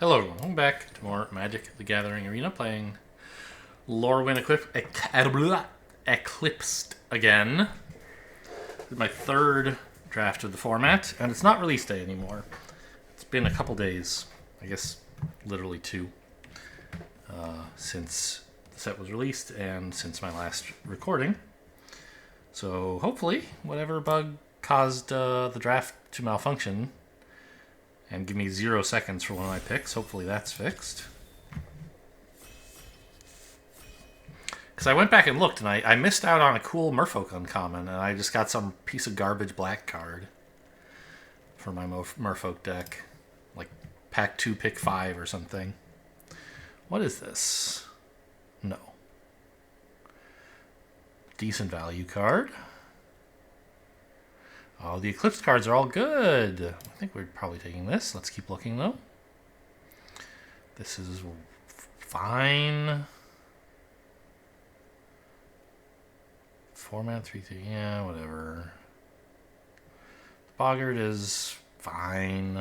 Hello everyone, welcome back to more Magic the Gathering Arena, playing Lorwyn Eclipsed again. This is my third draft of the format, and it's not release day anymore. It's been a couple days, I guess literally two, since the set was released and since my last recording. So hopefully, whatever bug caused the draft to malfunction and give me 0 seconds for one of my picks. Hopefully that's fixed. Because I went back and looked, and I missed out on a cool Merfolk uncommon, and I just got some piece of garbage black card for my Merfolk deck. Like pack 2, pick 5 or something. What is this? No. Decent value card. Oh, the Eclipsed cards are all good. I think we're probably taking this. Let's keep looking, though. This is fine. 4-mana, 3/3. Yeah, whatever. Boggart is fine.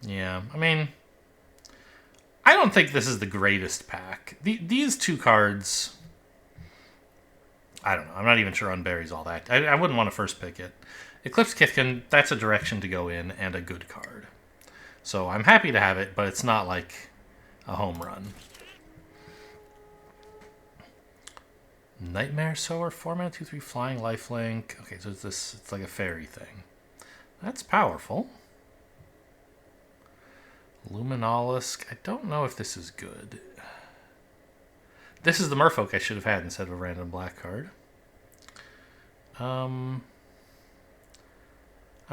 Yeah, I mean, I don't think this is the greatest pack. These two cards, I don't know. I'm not even sure Unbury's all that. I wouldn't want to first pick it. Eclipse Kithkin, that's a direction to go in and a good card. So I'm happy to have it, but it's not like a home run. Nightmare Sower, 4-mana, 2/3 flying, lifelink. Okay, so it's like a fairy thing. That's powerful. Luminolisk. I don't know if this is good. This is the Merfolk I should have had instead of a random black card. I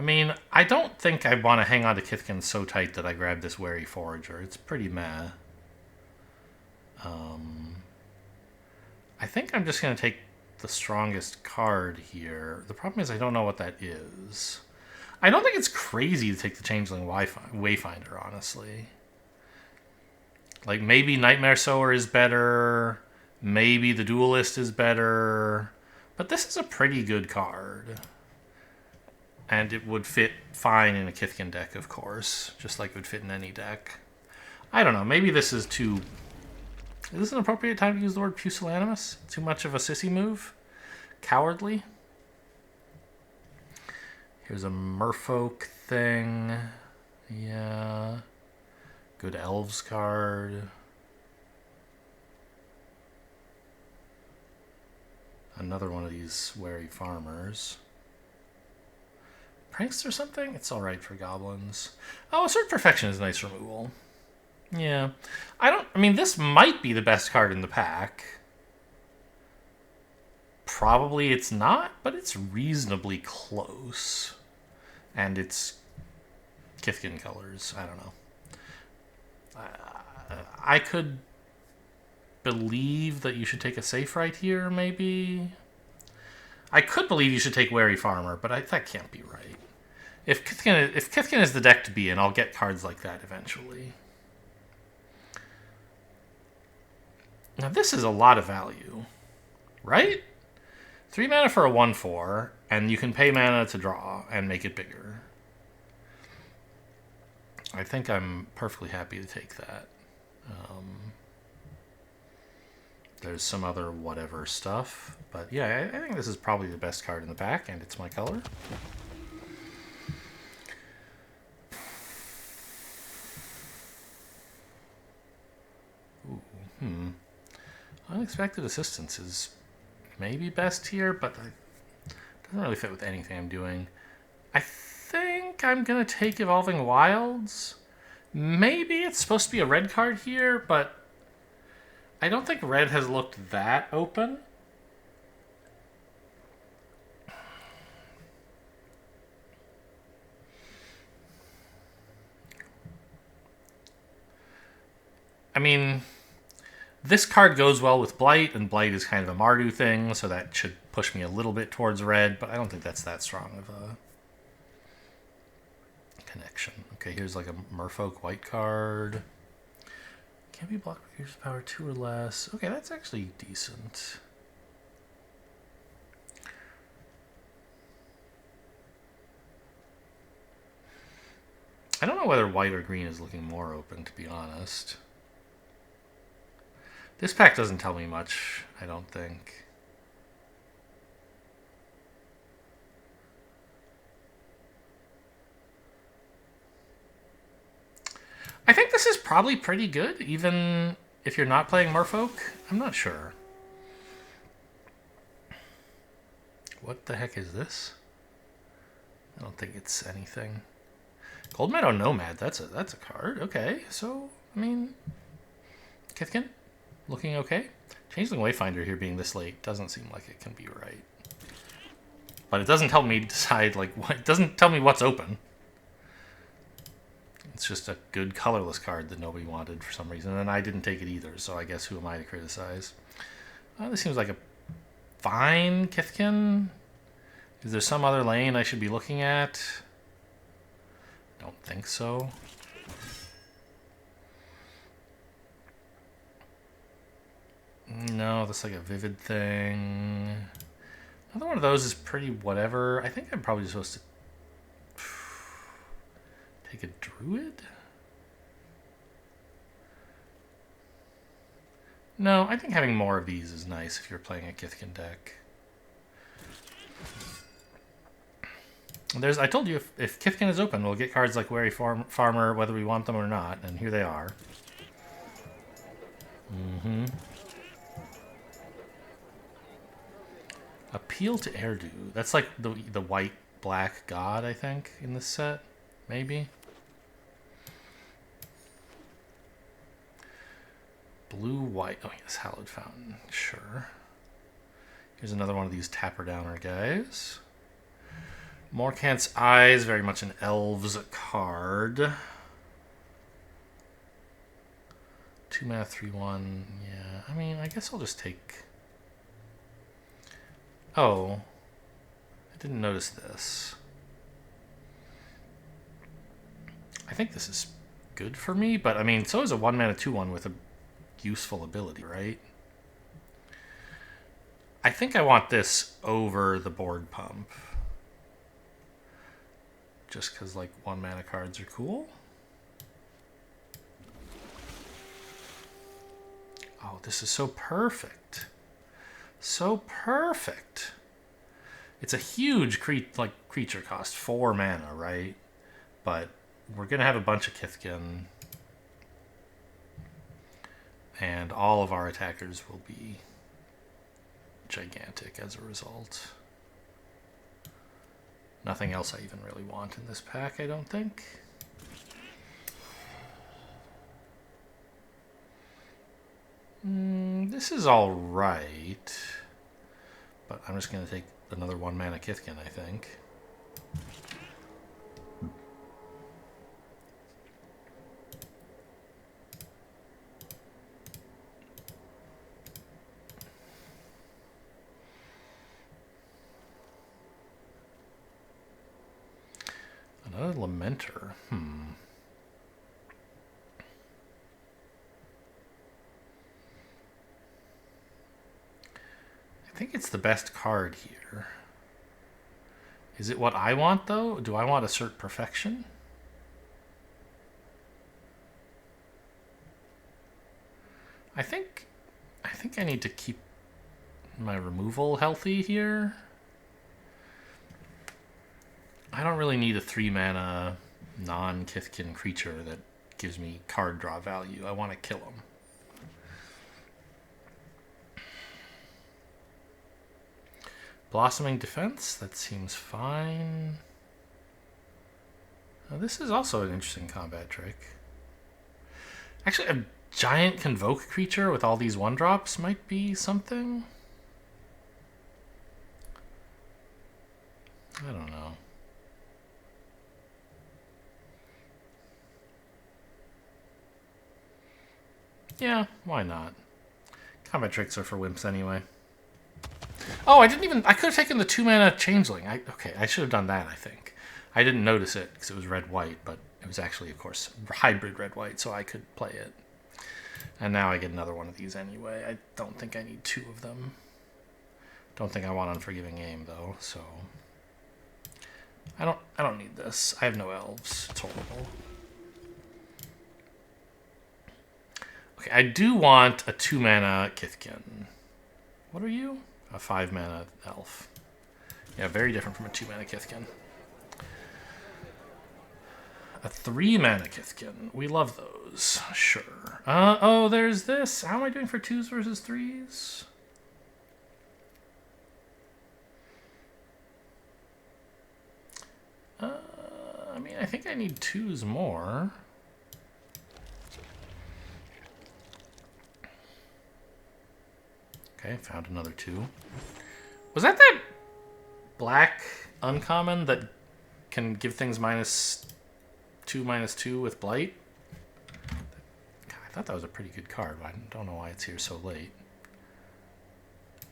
mean, I don't think I want to hang on to Kithkin so tight that I grab this Wary Forager. It's pretty meh. I think I'm just going to take the strongest card here. The problem is I don't know what that is. I don't think it's crazy to take the Changeling Wayfinder, honestly. Like, maybe Nightmare Sower is better. Maybe the Duelist is better. But this is a pretty good card. And it would fit fine in a Kithkin deck, of course. Just like it would fit in any deck. I don't know. Maybe this is too... Is this an appropriate time to use the word pusillanimous? Too much of a sissy move? Cowardly? Here's a Merfolk thing. Yeah. Good Elves card. Another one of these Wary Farmers. Pranks or something? It's alright for goblins. Oh, Assert Perfection is a nice removal. Yeah. I mean, this might be the best card in the pack. Probably it's not, but it's reasonably close. And it's Kithkin colors. I don't know. I could believe that you should take a safe right here, maybe. I could believe you should take Wary Farmer, but that can't be right. If Kithkin is the deck to be in, I'll get cards like that eventually. Now this is a lot of value, right? 3 mana for a 1/4, and you can pay mana to draw and make it bigger. I think I'm perfectly happy to take that. There's some other whatever stuff, but yeah, I think this is probably the best card in the pack, and it's my color. Ooh, Unexpected Assistance is maybe best here, but it doesn't really fit with anything I'm doing. I think I'm going to take Evolving Wilds. Maybe it's supposed to be a red card here, but I don't think red has looked that open. I mean, this card goes well with Blight, and Blight is kind of a Mardu thing, so that should push me a little bit towards red, but I don't think that's that strong of a connection. Okay, here's like a Merfolk white card. Can't be blocked with Gears of Power 2 or less. Okay, that's actually decent. I don't know whether white or green is looking more open, to be honest. This pack doesn't tell me much, I don't think. I think this is probably pretty good, even if you're not playing Merfolk. I'm not sure. What the heck is this? I don't think it's anything. Gold Meadow Nomad, that's a card. Okay, so, I mean, Kithkin, looking okay. Changeling Wayfinder here being this late doesn't seem like it can be right. But it doesn't tell me to decide, like, what, it doesn't tell me what's open. It's just a good colorless card that nobody wanted for some reason, and I didn't take it either, so I guess who am I to criticize? This seems like a fine Kithkin. Is there some other lane I should be looking at? Don't think so. No, that's like a Vivid thing. Another one of those is pretty whatever. I think I'm probably supposed to take a Druid? No, I think having more of these is nice if you're playing a Kithkin deck. I told you, if Kithkin is open, we'll get cards like Wary Farmer, whether we want them or not, and here they are. Appeal to Erdu. That's like the white-black god, I think, in this set. Maybe. Blue-white. Oh, yes, Hallowed Fountain. Sure. Here's another one of these tapper-downer guys. Morkant's Eyes, very much an Elves card. 2 mana, 3/1. Yeah, I mean, I guess I'll just take... Oh. I didn't notice this. I think this is good for me, but I mean, so is a 1 mana, 2/1 with a useful ability, right? I think I want this over the board pump. Just because, like, 1 mana cards are cool. Oh, this is so perfect. So perfect. It's a huge creature cost, 4 mana, right? But we're going to have a bunch of Kithkin. And all of our attackers will be gigantic as a result. Nothing else I even really want in this pack, I don't think. This is all right. But I'm just going to take another 1 mana Kithkin, I think. Another Lamenter. I think it's the best card here. Is it what I want, though? Do I want Assert Perfection? I think I need to keep my removal healthy here. I don't really need a 3 mana non-Kithkin creature that gives me card draw value. I want to kill him. Blossoming Defense, that seems fine. Now, this is also an interesting combat trick. Actually, a giant Convoke creature with all these 1-drops might be something. I don't know. Yeah, why not? Combat tricks are for wimps anyway. Oh, I could have taken the 2 mana Changeling. Okay, I should have done that, I think. I didn't notice it because it was red-white, but it was actually, of course, hybrid red-white, so I could play it. And now I get another one of these anyway. I don't think I need 2 of them. Don't think I want Unforgiving Aim, though, so... I don't need this. I have no elves. It's horrible. Okay, I do want a 2-mana Kithkin. What are you? A 5-mana elf. Yeah, very different from a 2-mana Kithkin. A 3-mana Kithkin. We love those. Sure. Oh, there's this. How am I doing for 2s versus 3s? I mean, I think I need 2s more. Okay, found another 2. Was that black uncommon that can give things -2/-2 with Blight? God, I thought that was a pretty good card, but I don't know why it's here so late.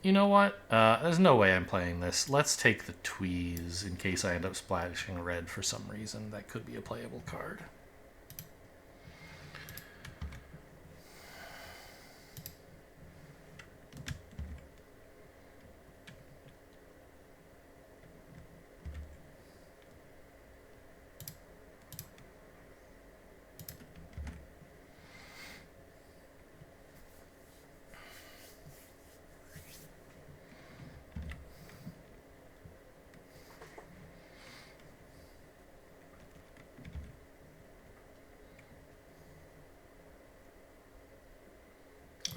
You know what? There's no way I'm playing this. Let's take the Tweeze in case I end up splashing red for some reason. That could be a playable card.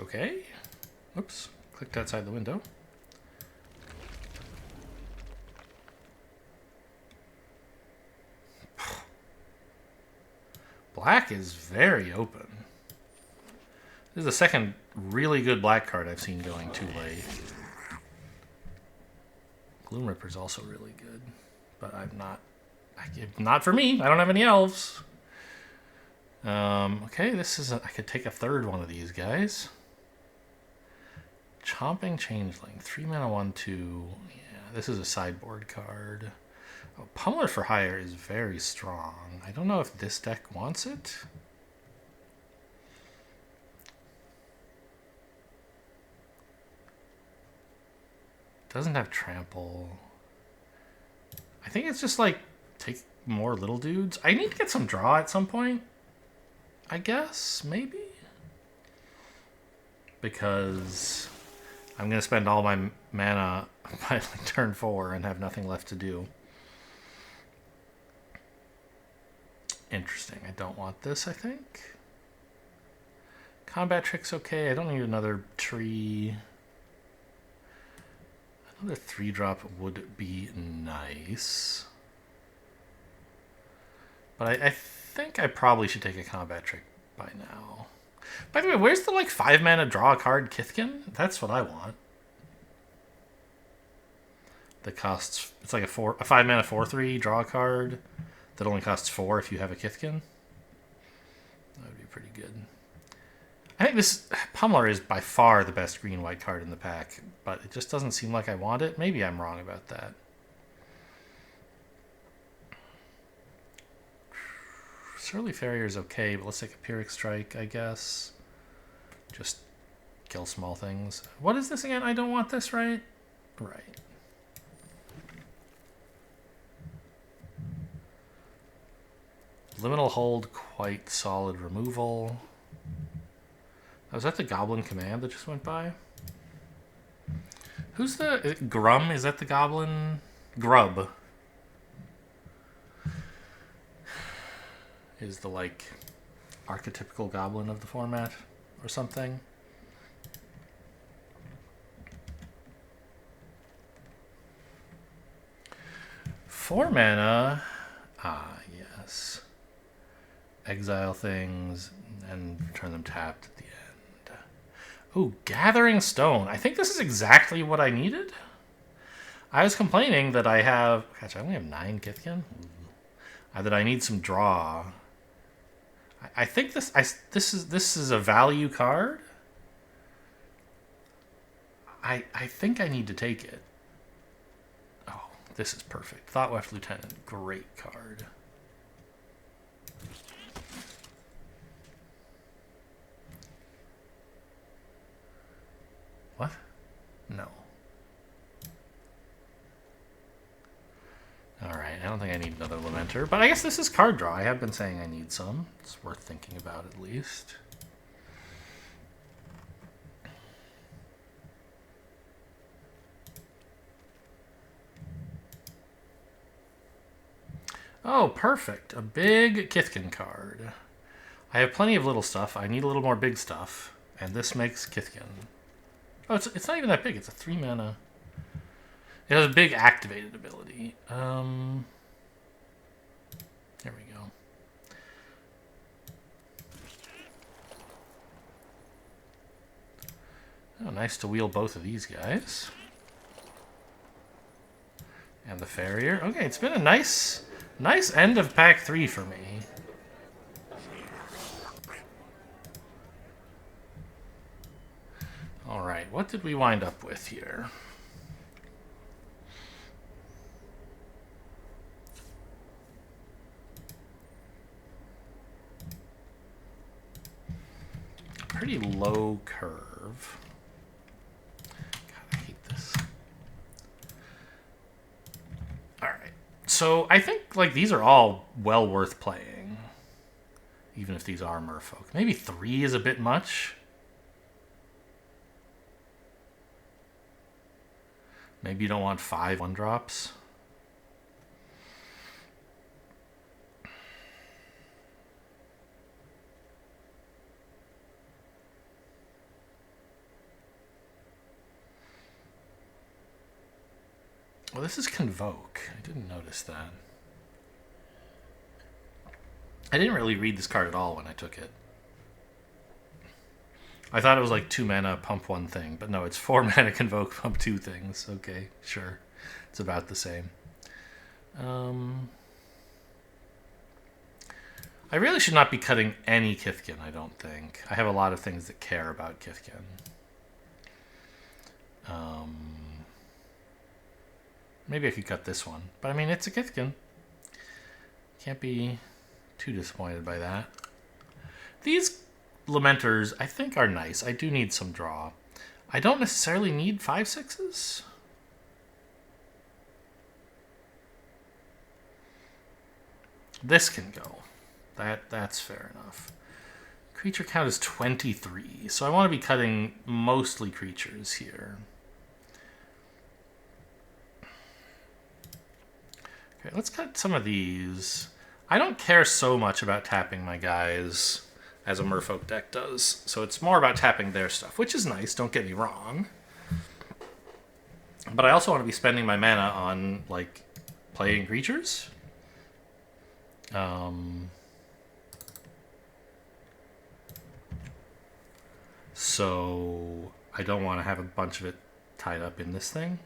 Okay. Oops. Clicked outside the window. Black is very open. This is the second really good black card I've seen going too late. Gloom Ripper's also really good, but not for me. I don't have any elves. Okay, I could take a third one of these guys. Chomping Changeling, 3-mana 1/2. Yeah, this is a sideboard card. Oh, Pummeler for Hire is very strong. I don't know if this deck wants it. Doesn't have Trample. I think it's just like take more little dudes. I need to get some draw at some point. I guess, maybe? Because I'm going to spend all my mana by like turn 4 and have nothing left to do. Interesting. I don't want this, I think. Combat Trick's okay. I don't need another tree. Another 3-drop would be nice. But I think I probably should take a Combat Trick by now. By the way, where's the 5-mana draw a card Kithkin? That's what I want. That costs, it's like a 5-mana 4/3 draw a card that only costs 4 if you have a Kithkin. That would be pretty good. I think this Pummeler is by far the best green-white card in the pack, but it just doesn't seem like I want it. Maybe I'm wrong about that. Surly Farrier is okay, but let's take a Pyrrhic Strike, I guess. Just kill small things. What is this again? I don't want this, right? Right. Liminal Hold, quite solid removal. Was that the Goblin Command that just went by? Who's the... Grum? Is that the Goblin? Grub. Is the, archetypical Goblin of the format or something. 4 mana. Ah, yes. Exile things and turn them tapped at the end. Ooh, Gathering Stone. I think this is exactly what I needed. I was complaining that I have... Gosh, I only have 9 Kithkin. That I need some draw. I think this is a value card. I think I need to take it. Oh, this is perfect. Thoughtweft Lieutenant, great card. What? No. All right, I don't don't think I need another Lamenter. But I guess this is card draw. I have been saying I need some. It's worth thinking about at least. Oh, perfect. A big Kithkin card. I have plenty of little stuff. I need a little more big stuff. And this makes Kithkin. Oh, it's not even that big. It's a 3 mana. It has a big activated ability. There we go. Oh, nice to wheel both of these guys. And the Farrier. Okay, it's been a nice end of pack 3 for me. All right, what did we wind up with here? Pretty low curve. God, I hate this. All right, so I think like these are all well worth playing, even if these are merfolk. Maybe 3 is a bit much. Maybe you don't want 5 1-drops. Well, this is Convoke. I didn't notice that. I didn't really read this card at all when I took it. I thought it was like 2 mana, pump 1 thing. But no, it's 4 mana, Convoke, pump 2 things. Okay, sure. It's about the same. I really should not be cutting any Kithkin, I don't think. I have a lot of things that care about Kithkin. Maybe I could cut this one. But I mean, it's a Kithkin. Can't be too disappointed by that. These Lamenters, I think, are nice. I do need some draw. I don't necessarily need 5/6s. This can go. That's fair enough. Creature count is 23, so I want to be cutting mostly creatures here. Okay, let's cut some of these. I don't care so much about tapping my guys as a Merfolk deck does, so it's more about tapping their stuff, which is nice, don't get me wrong. But I also want to be spending my mana on, like, playing creatures. So I don't want to have a bunch of it tied up in this thing.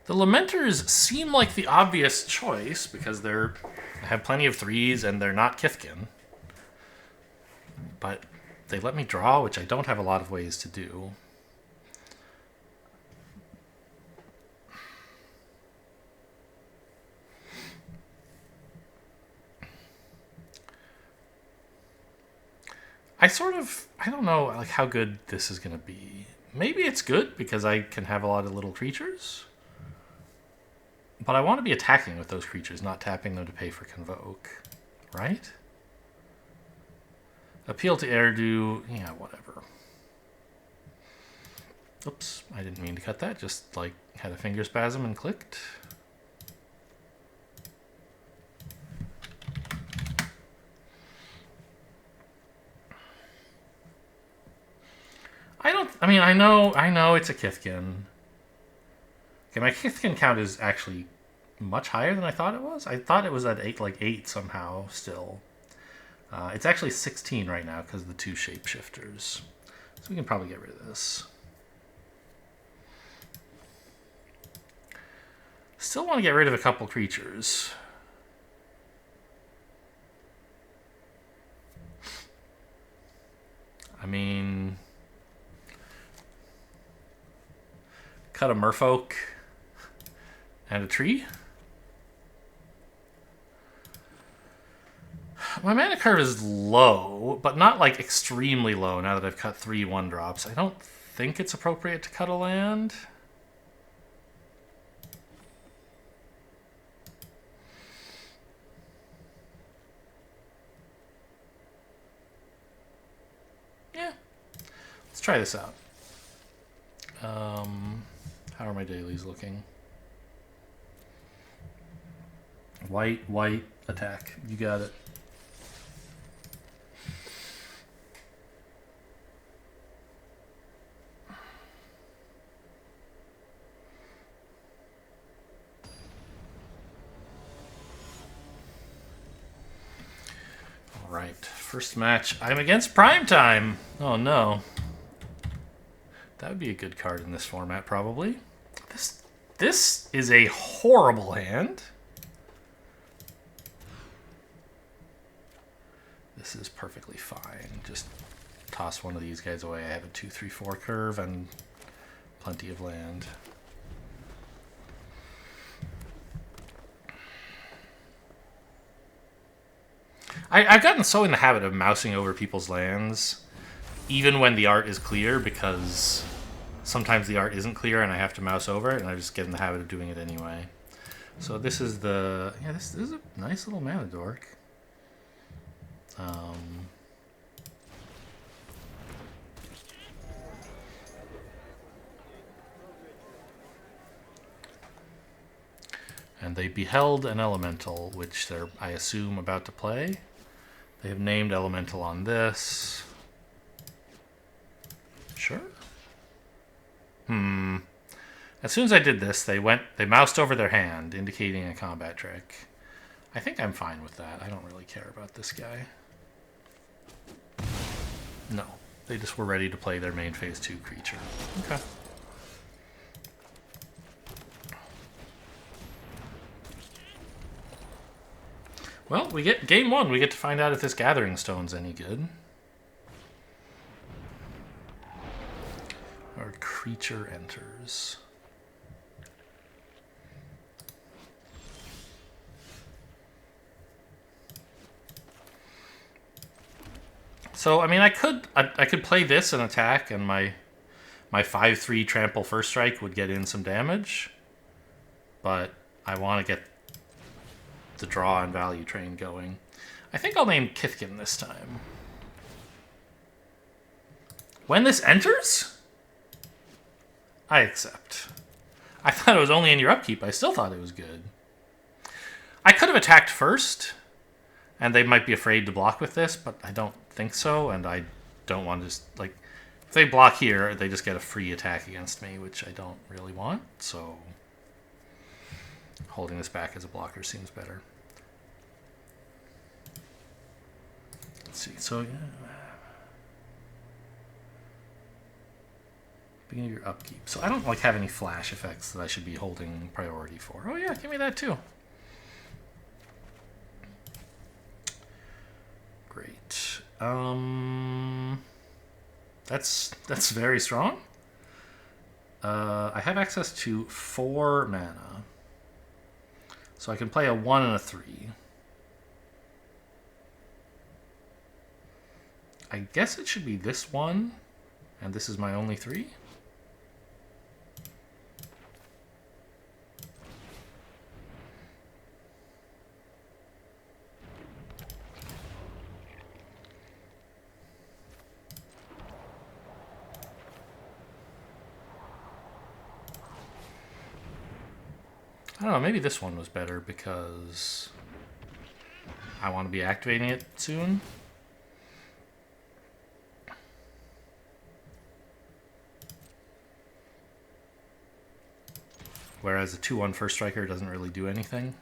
The Lamenters seem like the obvious choice because they have plenty of 3s and they're not Kithkin. But they let me draw, which I don't have a lot of ways to do. I don't know like how good this is going to be. Maybe it's good because I can have a lot of little creatures. But I want to be attacking with those creatures, not tapping them to pay for Convoke. Right? Appeal to Erdu, yeah, whatever. Oops, I didn't mean to cut that, just like had a finger spasm and clicked. I know it's a Kithkin. Okay, my Kithkin count is actually much higher than I thought it was. I thought it was at 8 somehow still. It's actually 16 right now because of the 2 shapeshifters. So we can probably get rid of this. Still want to get rid of a couple creatures. I mean, cut a Merfolk and a tree. My mana curve is low, but not like extremely low now that I've cut 3 1-drops. I don't think it's appropriate to cut a land. Yeah. Let's try this out. How are my dailies looking? White, white, attack. You got it. All right, first match. I'm against Primetime. Oh no. That would be a good card in this format, probably. This is a horrible hand. This is perfectly fine. Just toss one of these guys away. I have a 2-3-4 curve and plenty of land. I've gotten so in the habit of mousing over people's lands, even when the art is clear, because sometimes the art isn't clear and I have to mouse over it, and I just get in the habit of doing it anyway. So this is the... Yeah, this is a nice little mana dork. And they beheld an elemental, which they're, I assume, about to play. They have named elemental on this. Sure. As soon as I did this, they moused over their hand, indicating a combat trick. I think I'm fine with that. I don't really care about this guy. No. They just were ready to play their main phase 2 creature. Okay. Well, we get game 1. We get to find out if this Gathering Stone's any good. Our creature enters. So, I mean, I could play this and attack, and my 5/3 trample first strike would get in some damage. But I want to get the draw and value train going. I think I'll name Kithkin this time. When this enters, I accept. I thought it was only in your upkeep. I still thought it was good. I could have attacked first, and they might be afraid to block with this, but I don't think so, and I don't want to just, like, if they block here, they just get a free attack against me, which I don't really want, so holding this back as a blocker seems better. Let's see, so yeah. Beginning of your upkeep. So I don't like have any flash effects that I should be holding priority for. Oh yeah, give me that too. Great. That's very strong. I have access to 4 mana. So I can play a 1 and a 3. I guess it should be this one, and this is my only 3. I don't know, maybe this one was better because I want to be activating it soon. Whereas a 2/1 first striker doesn't really do anything.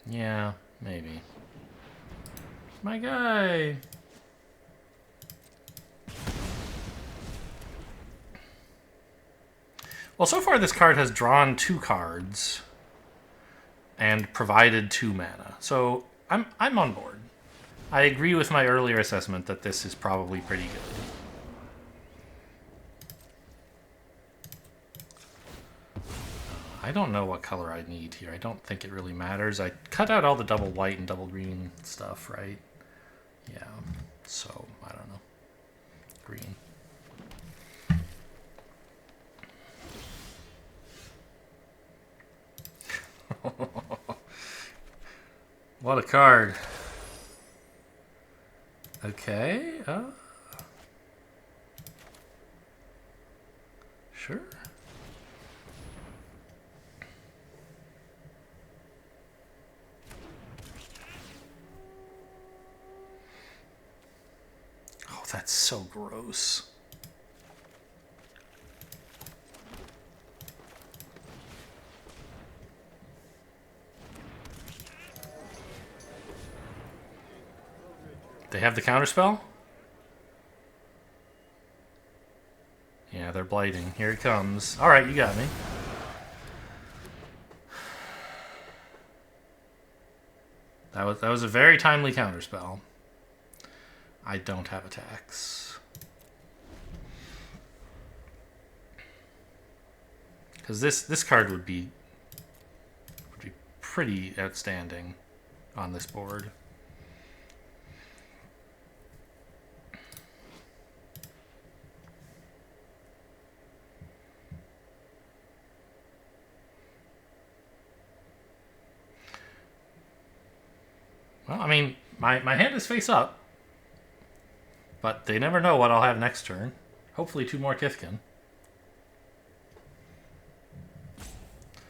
Yeah, maybe. My guy! Well, so far this card has drawn 2 cards and provided 2 mana. So I'm on board. I agree with my earlier assessment that this is probably pretty good. I don't know what color I need here. I don't think it really matters. I cut out all the double white and double green stuff, right? Yeah, so I don't know. Green. What a card. Okay. Sure. Oh, that's so gross. They have the counterspell? Yeah, they're blighting. Here it comes. Alright, you got me. That was a very timely counterspell. I don't have attacks. Because this card would be pretty outstanding on this board. Well, I mean, my hand is face up. But they never know what I'll have next turn. Hopefully 2 more Kithkin.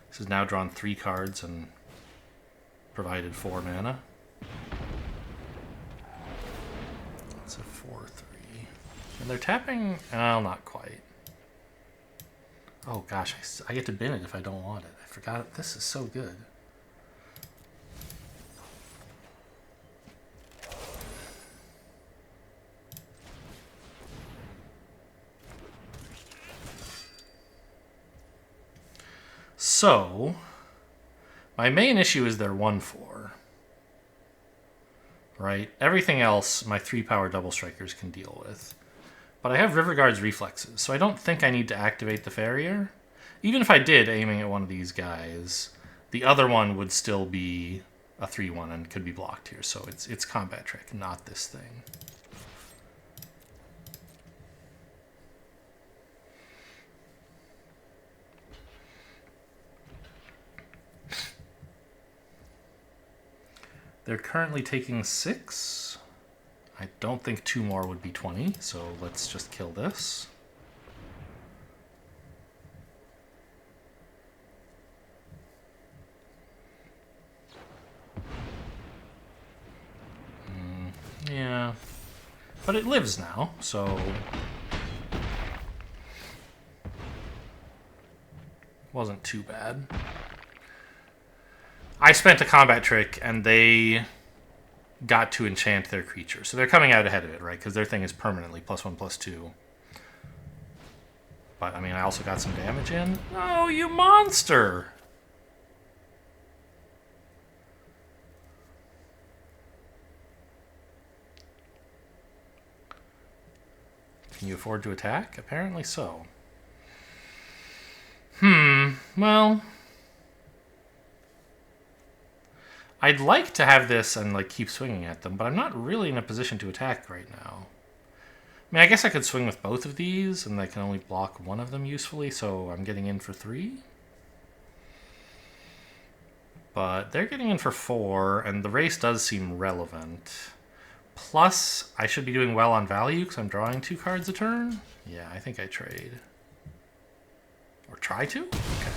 This has now drawn 3 cards and provided 4 mana. It's a 4/3. And they're tapping... well, not quite. Oh gosh, I get to bin it if I don't want it. I forgot it. This is so good. So, my main issue is their 1/4. Right? Everything else, my 3-power double strikers can deal with. But I have Riverguard's reflexes, so I don't think I need to activate the Farrier. Even if I did, aiming at one of these guys, the other one would still be a 3/1 and could be blocked here. So it's combat trick, not this thing. They're currently taking 6. I don't think 2 more would be 20, so let's just kill this. Yeah. But it lives now, so... wasn't too bad. I spent a combat trick, and they got to enchant their creature. So they're coming out ahead of it, right? Because their thing is permanently +1/+2. But, I mean, I also got some damage in. Oh, you monster! Can you afford to attack? Apparently so. Well... I'd like to have this and like keep swinging at them, but I'm not really in a position to attack right now. I mean, I guess I could swing with both of these, and I can only block one of them usefully, so I'm getting in for 3. But they're getting in for 4, and the race does seem relevant. Plus, I should be doing well on value, because I'm drawing 2 cards a turn. Yeah, I think I trade. Or try to? Okay.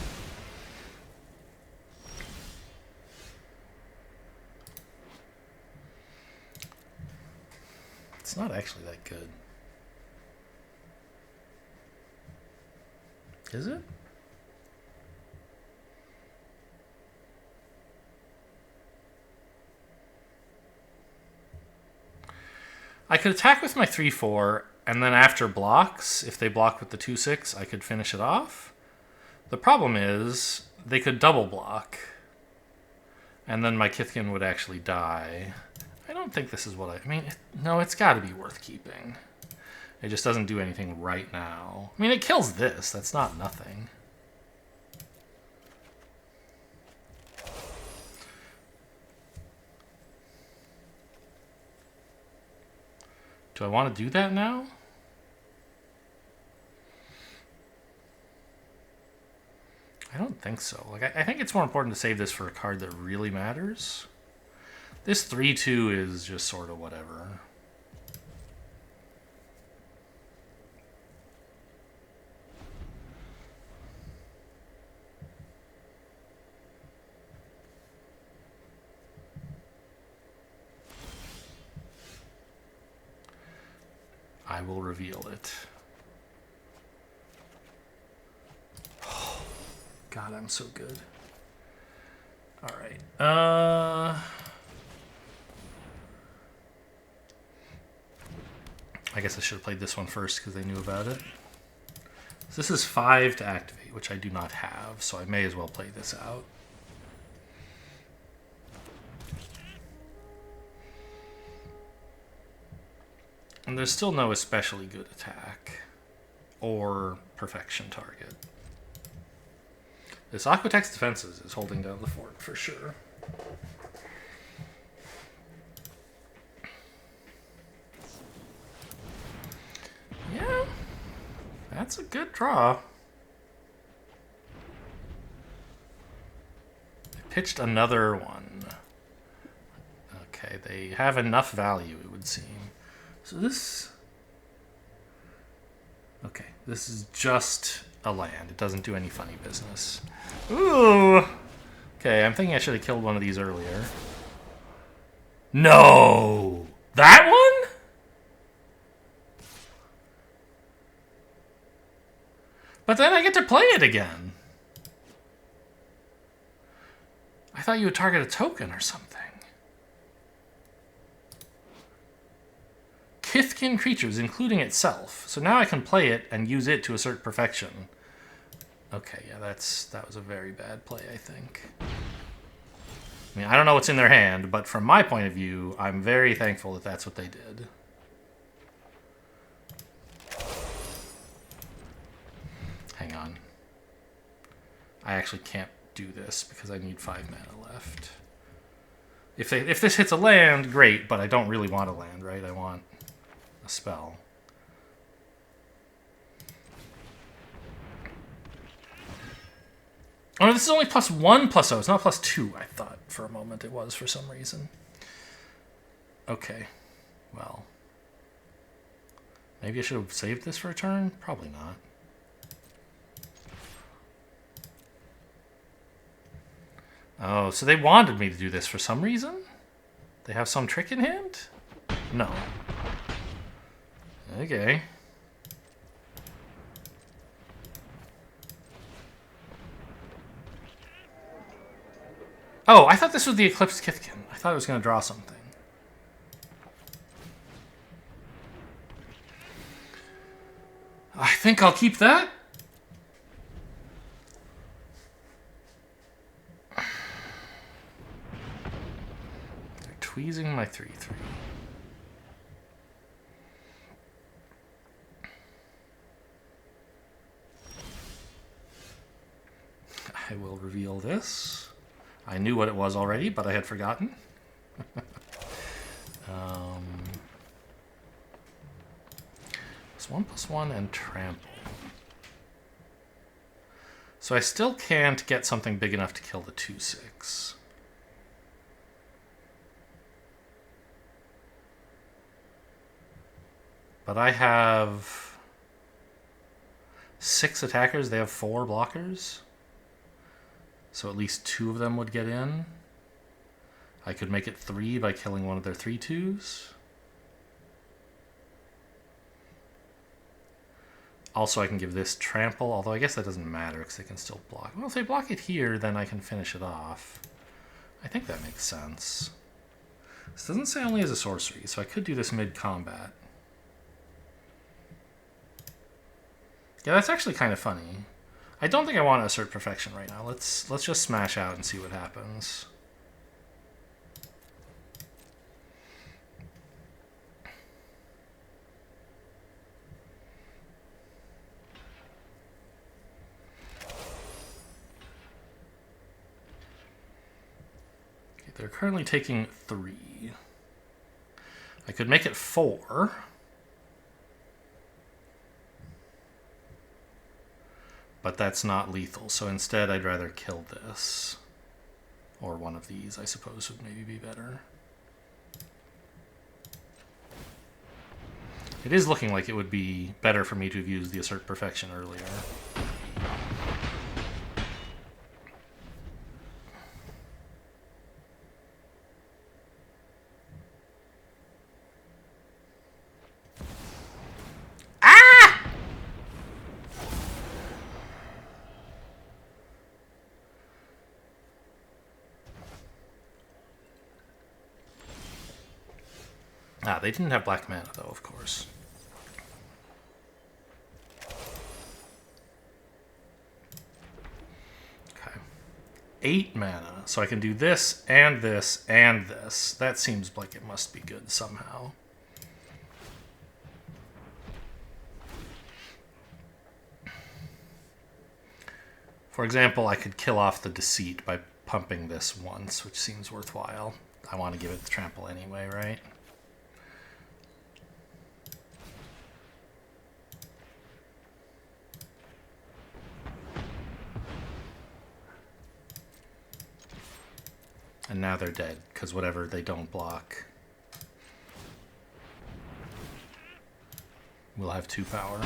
It's not actually that good. Is it? I could attack with my 3/4, and then after blocks, if they block with the 2/6, I could finish it off. The problem is, they could double block, and then my Kithkin would actually die. I don't think this is what I mean, no, it's got to be worth keeping. It just doesn't do anything right now. I mean, it kills this. That's not nothing. Do I want to do that now? I don't think so. Like, I think it's more important to save this for a card that really matters. This 3/2 is just sort of whatever. I will reveal it. God, I'm so good. All right. I guess I should have played this one first because they knew about it. So this is 5 to activate, which I do not have, so I may as well play this out. And there's still no especially good attack or perfection target. This Aquatex Defenses is holding down the fort for sure. Yeah, that's a good draw. They pitched another one. Okay, they have enough value, it would seem. So this... Okay, this is just a land. It doesn't do any funny business. Ooh! Okay, I'm thinking I should have killed one of these earlier. No! That one? But then I get to play it again. I thought you would target a token or something. Kithkin creatures, including itself. So now I can play it and use it to assert perfection. Okay, yeah, that was a very bad play, I think. I mean, I don't know what's in their hand, but from my point of view, I'm very thankful that that's what they did. Hang on. I actually can't do this because I need 5 mana left. If this hits a land, great, but I don't really want a land, right? I want a spell. Oh, this is only +1/+0. It's not +2, I thought for a moment it was for some reason. Okay. Well. Maybe I should have saved this for a turn? Probably not. Oh, so they wanted me to do this for some reason? They have some trick in hand? No. Okay. Oh, I thought this was the Eclipsed Kithkin. I thought it was going to draw something. I think I'll keep that. They're tweezing my 3/3. I will reveal this. I knew what it was already, but I had forgotten. +1/+1 and trample. So I still can't get something big enough to kill the 2/6. But I have 6 attackers. They have 4 blockers. So at least 2 of them would get in. I could make it 3 by killing one of their 3/2s. Also, I can give this trample, although I guess that doesn't matter because they can still block. Well, if they block it here, then I can finish it off. I think that makes sense. This doesn't say only as a sorcery, so I could do this mid-combat. Yeah, that's actually kind of funny. I don't think I want to assert perfection right now. Let's just smash out and see what happens. Okay, they're currently taking 3. I could make it 4. but that's not lethal. So instead, I'd rather kill this. Or one of these, I suppose, would maybe be better. It is looking like it would be better for me to have used the Assert Perfection earlier. Ah, they didn't have black mana, though, of course. Okay. 8 mana, so I can do this, and this, and this. That seems like it must be good somehow. For example, I could kill off the Deceit by pumping this once, which seems worthwhile. I want to give it the trample anyway, right? And now they're dead, because whatever they don't block will have 2 power.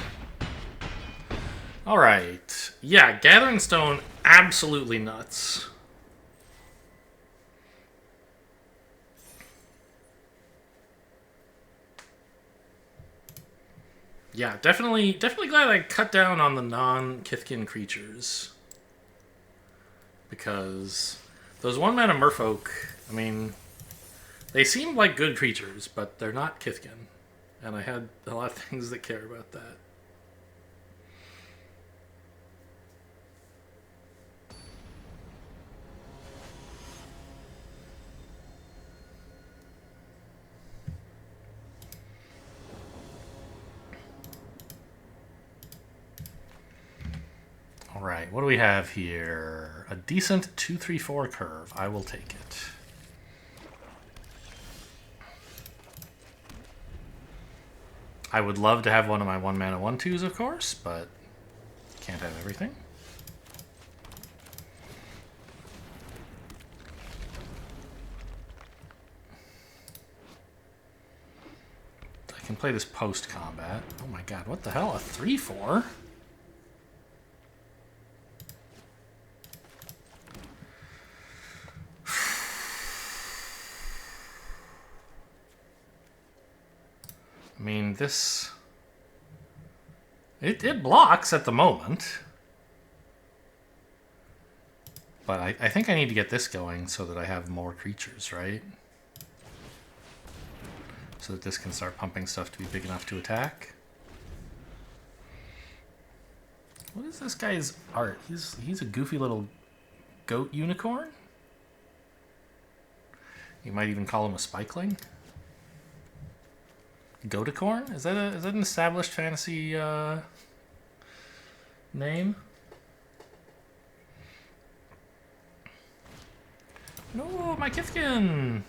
Alright. Yeah, Gathering Stone, absolutely nuts. Yeah, definitely glad I cut down on the non-Kithkin creatures. Because those 1-mana Merfolk, I mean, they seem like good creatures, but they're not Kithkin. And I had a lot of things that care about that. Alright, what do we have here? A decent 2/3/4 curve. I will take it. I would love to have one of my 1-mana 1/2s, of course, but can't have everything. I can play this post-combat. Oh my god, what the hell? A 3/4? I mean, this... It blocks at the moment. But I think I need to get this going so that I have more creatures, right? So that this can start pumping stuff to be big enough to attack. What is this guy's art? He's a goofy little goat unicorn? You might even call him a spikeling. Goaticorn? Is that an established fantasy name? No, my Kithkin!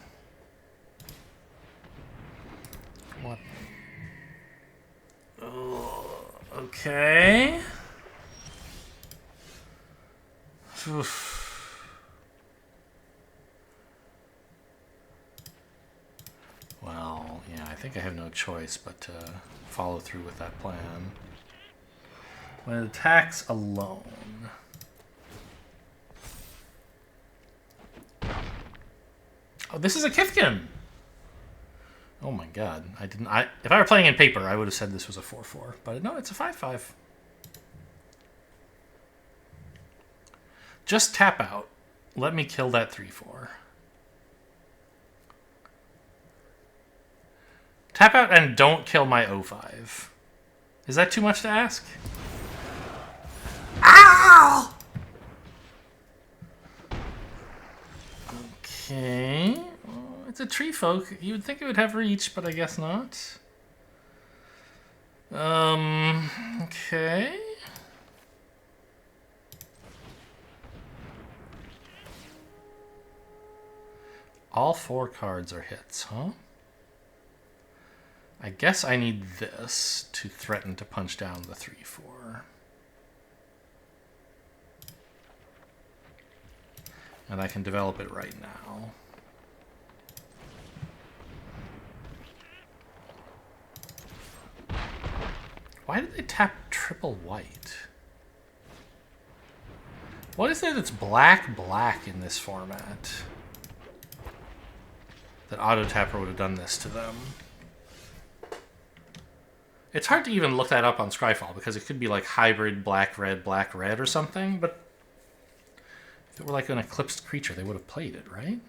What? Oh, okay. Oof. Well, yeah, I think I have no choice but to follow through with that plan. When it attacks alone. Oh, this is a Kithkin! Oh my god. If I were playing in paper, I would have said this was a 4/4. But no, it's a 5/5. Just tap out. Let me kill that 3/4. Tap out and don't kill my 0/5. Is that too much to ask? Ow! Okay. Well, it's a tree folk. You would think it would have reach, but I guess not. Okay. All 4 cards are hits, huh? I guess I need this to threaten to punch down the 3/4. And I can develop it right now. Why did they tap triple white? What is it that's black in this format? That Auto Tapper would have done this to them. It's hard to even look that up on Scryfall because it could be like hybrid black red or something, but if it were like an eclipsed creature, they would have played it, right?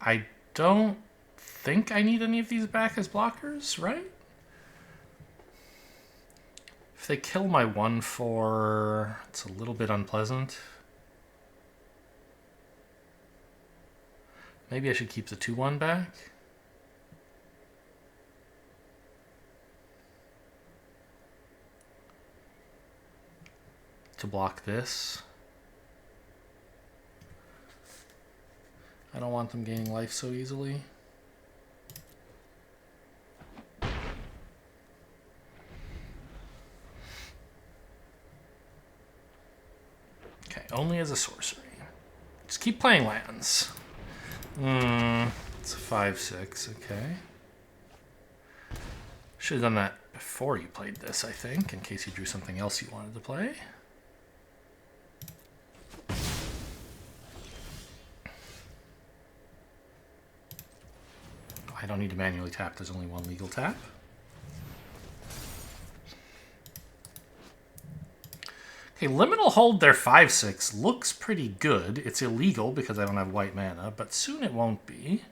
I don't think I need any of these back as blockers, right? If they kill my 1/4, it's a little bit unpleasant. Maybe I should keep the 2/1 back. To block this. I don't want them gaining life so easily. Okay, only as a sorcery. Just keep playing lands. It's a 5/6, okay. Should have done that before you played this, I think, in case you drew something else you wanted to play. I don't need to manually tap, there's only one legal tap. Okay, Liminal Hold their 5/6 looks pretty good. It's illegal because I don't have white mana, but soon it won't be.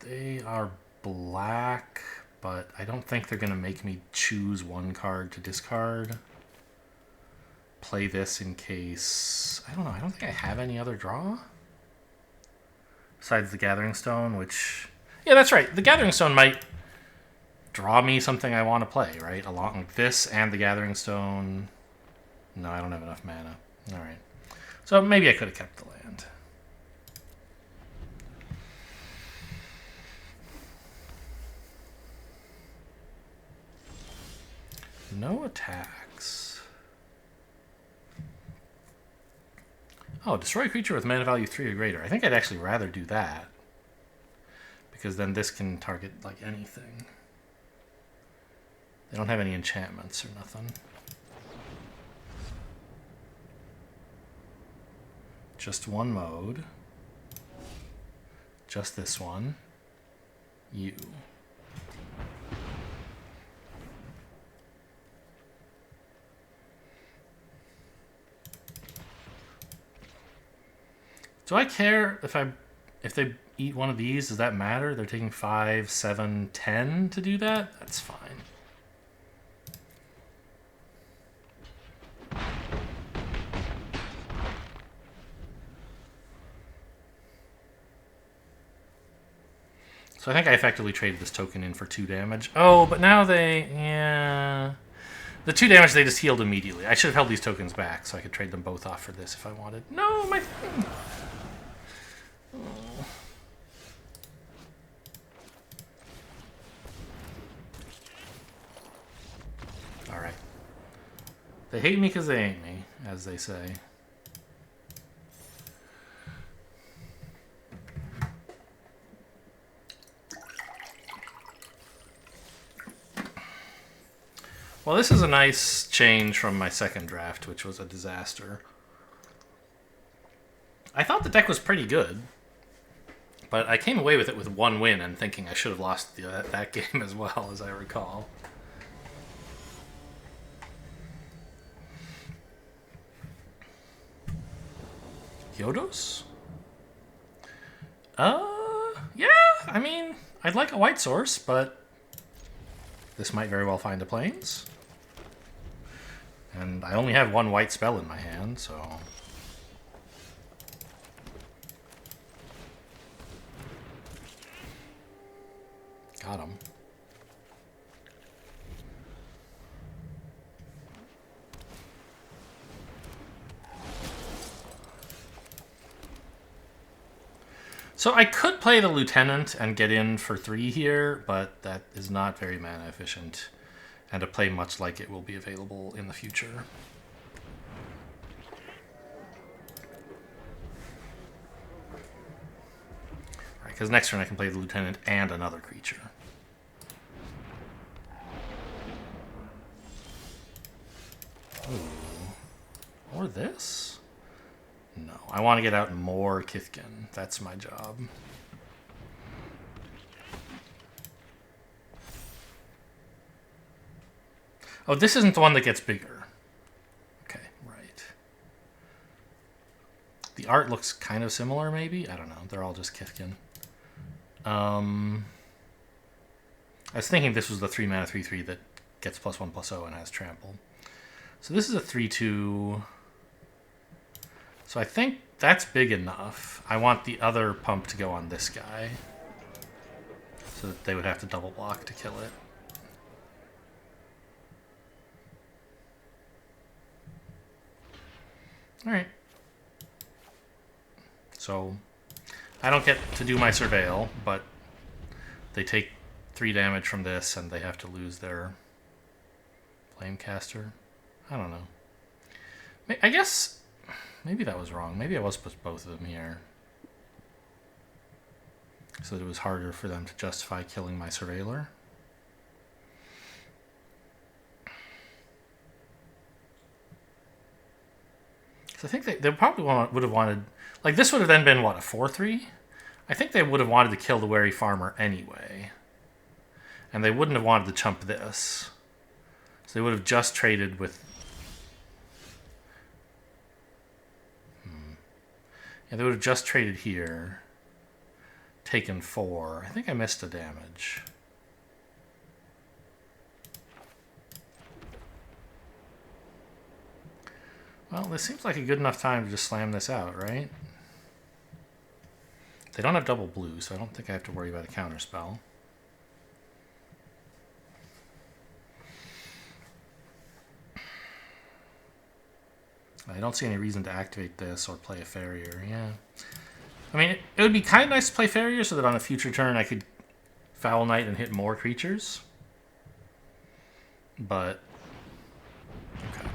They are black, but I don't think they're going to make me choose one card to discard. Play this in case... I don't know, I don't think I have any other draw. Besides the Gathering Stone, which... Yeah, that's right. The Gathering Stone might draw me something I want to play, right? Along with this and the Gathering Stone. No, I don't have enough mana. All right. So maybe I could have kept the land. No attacks. Oh, destroy a creature with mana value 3 or greater. I think I'd actually rather do that. Because then this can target, like, anything. They don't have any enchantments or nothing. Just one mode. Just this one. You. Do I care if they eat one of these? Does that matter? They're taking 5, 7, 10 to do that? That's fine. So I think I effectively traded this token in for 2 damage. Oh, but now they... Yeah... The 2 damage they just healed immediately. I should have held these tokens back so I could trade them both off for this if I wanted. No, my thing! Oh. Alright. They hate me because they ain't me, as they say. Well, this is a nice change from my second draft, which was a disaster. I thought the deck was pretty good, but I came away with it with 1 win and thinking I should have lost that game as well, as I recall. Yodos? Yeah, I mean, I'd like a white source, but this might very well find a plains. And I only have one white spell in my hand, so... Got him. So I could play the Lieutenant and get in for 3 here, but that is not very mana efficient. And a play much like it will be available in the future. Right, because next turn I can play the Lieutenant and another creature. Ooh. Or this? No, I want to get out more Kithkin. That's my job. Oh, this isn't the one that gets bigger. Okay, right. The art looks kind of similar, maybe? I don't know. They're all just Kithkin. I was thinking this was the 3 mana 3/3 that gets +1/+0 and has trample. So this is a 3/2. So I think that's big enough. I want the other pump to go on this guy. So that they would have to double block to kill it. Alright. So I don't get to do my surveil, but they take 3 damage from this and they have to lose their Flamecaster. I don't know. I guess maybe that was wrong. Maybe I was supposed to put both of them here. So that it was harder for them to justify killing my Surveiller. So I think they probably would have wanted... Like, this would have then been, what, a 4/3? I think they would have wanted to kill the Wary Farmer anyway. And they wouldn't have wanted to chump this. So they would have just traded with... Yeah, they would have just traded here. Taken 4. I think I missed a damage. Well, this seems like a good enough time to just slam this out, right? They don't have double blue, so I don't think I have to worry about a counterspell. I don't see any reason to activate this or play a Farrier, yeah. I mean, it would be kind of nice to play Farrier so that on a future turn I could Foul Knight and hit more creatures. But... okay.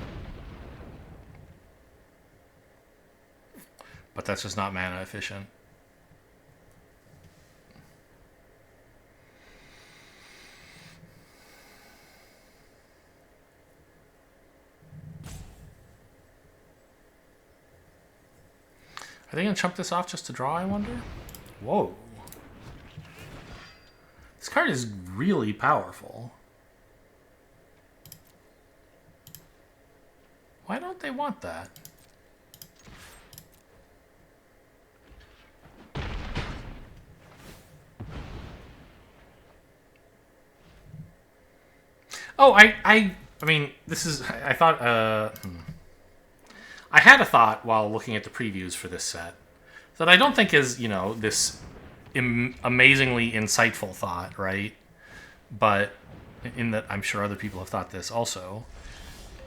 But that's just not mana efficient. Are they going to chump this off just to draw, I wonder? Whoa. This card is really powerful. Why don't they want that? Oh, I mean, this is... I thought... I had a thought while looking at the previews for this set that I don't think is, you know, this amazingly insightful thought, right? But in that I'm sure other people have thought this also.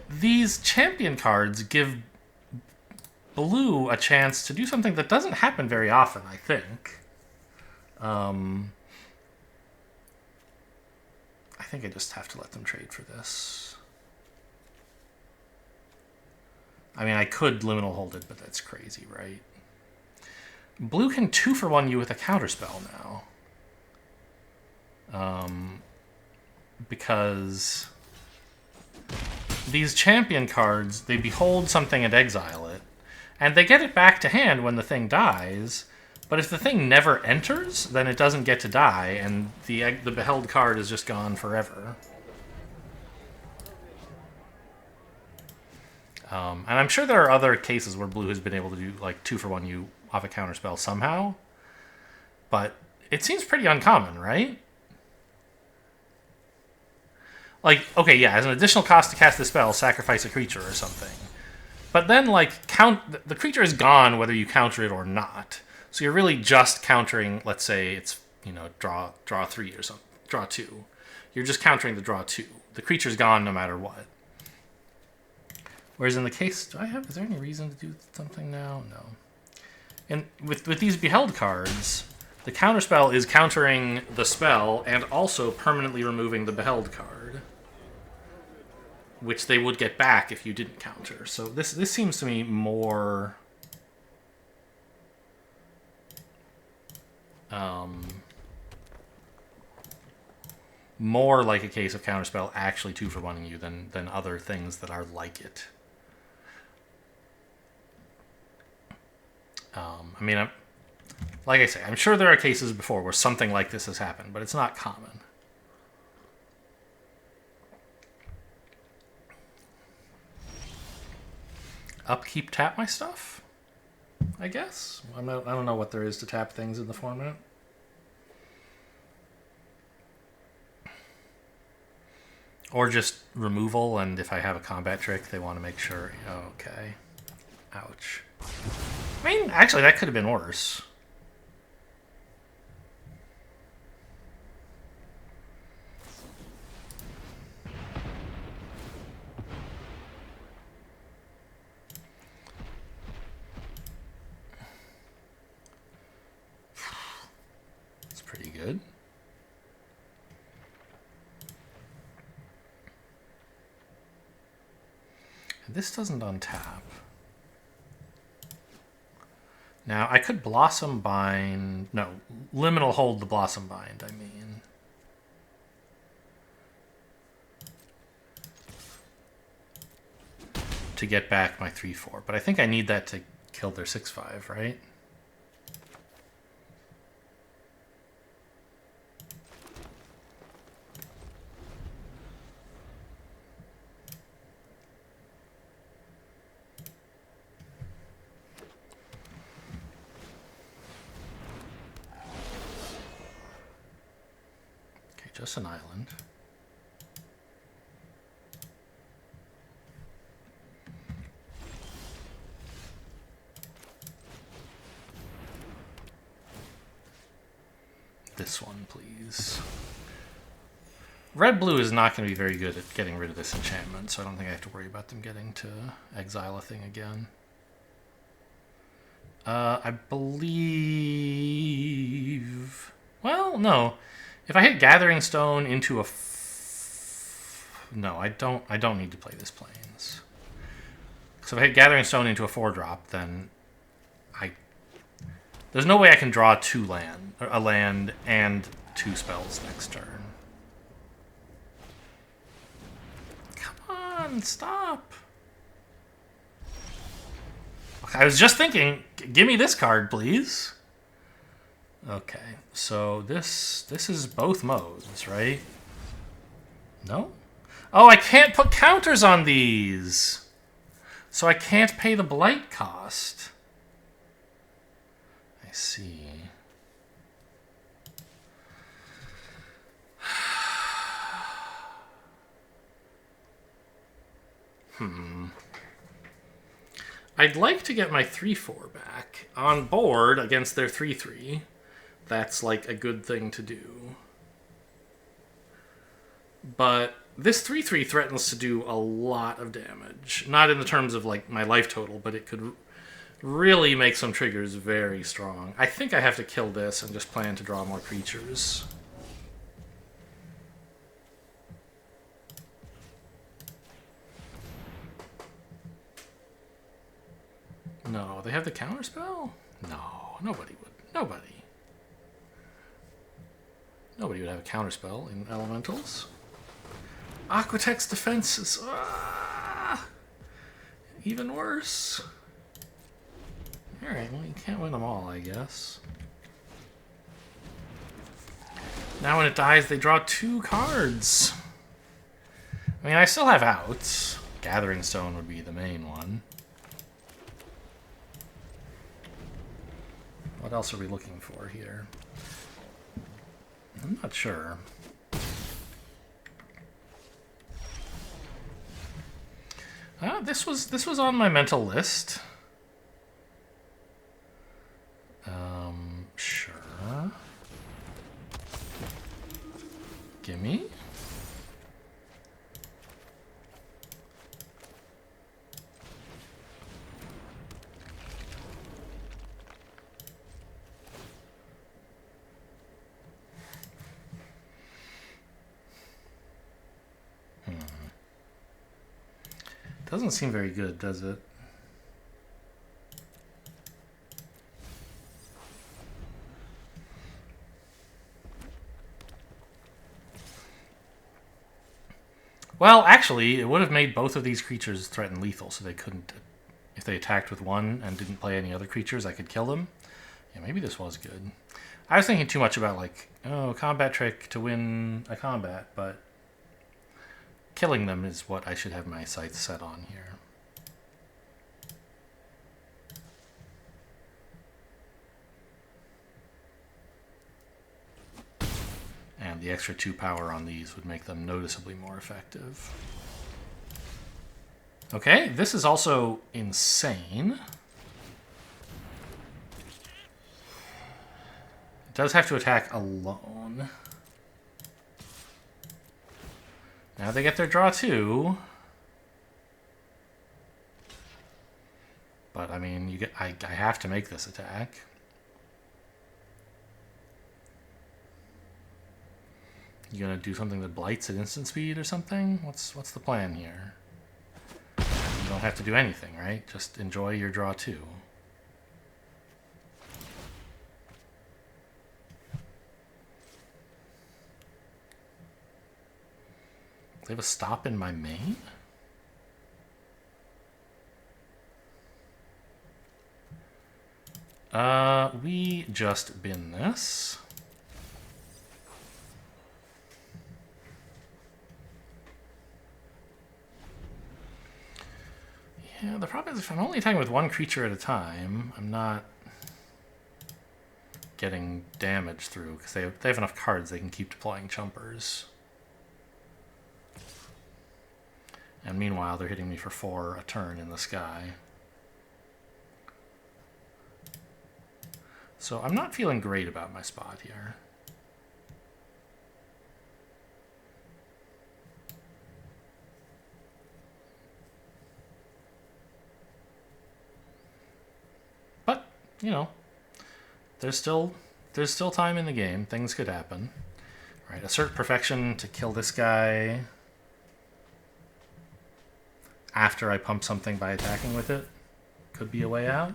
These champion cards give blue a chance to do something that doesn't happen very often, I think. I think I just have to let them trade for this. I mean, I could Liminal Hold it, but that's crazy, right? Blue can 2-for-1 you with a counterspell now. Because these champion cards, they behold something and exile it, and they get it back to hand when the thing dies, but if the thing never enters, then it doesn't get to die, and the beheld card is just gone forever. And I'm sure there are other cases where blue has been able to do like 2-for-1 you off a counterspell somehow, but it seems pretty uncommon, right? Like, okay, yeah, as an additional cost to cast the spell, sacrifice a creature or something. But then, like, the creature is gone whether you counter it or not. So you're really just countering, let's say it's, you know, draw 3 or something, draw 2. You're just countering the draw 2. The creature's gone no matter what. Whereas in the case, is there any reason to do something now? No. And with these Beheld cards, the counterspell is countering the spell and also permanently removing the Beheld card, which they would get back if you didn't counter. So this seems to me more more like a case of counterspell actually 2-for-1ing you than other things that are like it. I mean, like I say, I'm sure there are cases before where something like this has happened, but it's not common. Upkeep, tap my stuff, I guess. I don't know what there is to tap things in the format. Or just removal, and if I have a combat trick, they want to make sure. Okay. Ouch. I mean, actually, that could have been worse. It's pretty good. And this doesn't untap. Now, I could Blossom Bind... No, Liminal Hold the Blossom Bind, I mean. To get back my 3/4. But I think I need that to kill their 6/5, right? Just an island. This one, please. Red-blue is not going to be very good at getting rid of this enchantment, so I don't think I have to worry about them getting to exile a thing again. I believe... Well, no. If I hit Gathering Stone into a... No, I don't need to play this Plains. So if I hit Gathering Stone into a 4-drop, then there's no way I can draw a land and 2 spells next turn. Come on, stop. I was just thinking, give me this card, please. Okay, so this is both modes, right? No? Oh, I can't put counters on these! So I can't pay the blight cost. I see. I'd like to get my 3/4 back. On board against their 3/3. That's like a good thing to do. But this 3/3 threatens to do a lot of damage. Not in the terms of like my life total, but it could really make some triggers very strong. I think I have to kill this and just plan to draw more creatures. No, they have the counterspell? No, nobody would. Nobody would have a counterspell in elementals. Aquatex defenses. Even worse. Alright, well, you can't win them all, I guess. Now when it dies, they draw 2 cards. I mean, I still have outs. Gathering Stone would be the main one. What else are we looking for here? I'm not sure. This was on my mental list. Sure. Gimme. Doesn't seem very good, does it? Well, actually, it would have made both of these creatures threaten lethal, so they couldn't... If they attacked with one and didn't play any other creatures, I could kill them. Yeah, maybe this was good. I was thinking too much about, like, oh, combat trick to win a combat, but killing them is what I should have my sights set on here. And the extra 2 power on these would make them noticeably more effective. Okay, this is also insane. It does have to attack alone. Now they get their draw 2. But I mean, I have to make this attack. You gonna do something that blights at instant speed or something? What's the plan here? You don't have to do anything, right? Just enjoy your draw 2. They have a stop in my main? We just bin this. Yeah, the problem is if I'm only attacking with one creature at a time, I'm not getting damage through, because they have enough cards they can keep deploying chumpers. And meanwhile, they're hitting me for 4 a turn in the sky. So I'm not feeling great about my spot here. But, you know, there's still time in the game. Things could happen. All right, assert perfection to kill this guy after I pump something by attacking with it. Could be a way out.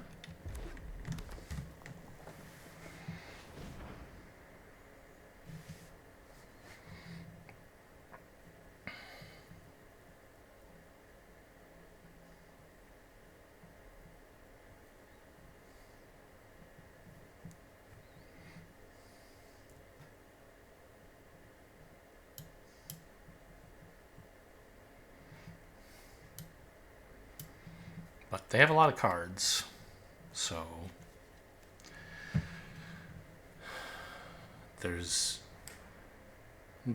But they have a lot of cards, so there's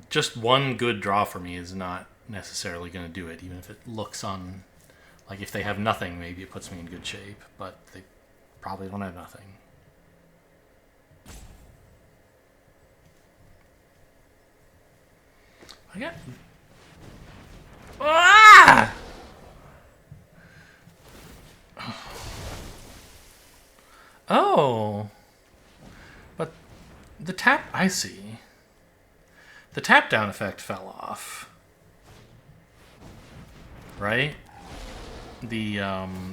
just one good draw for me is not necessarily going to do it, even if it looks on, like if they have nothing, maybe it puts me in good shape, but they probably don't have nothing. I got... Ah! Oh. But the tap... I see. The tap down effect fell off. Right? The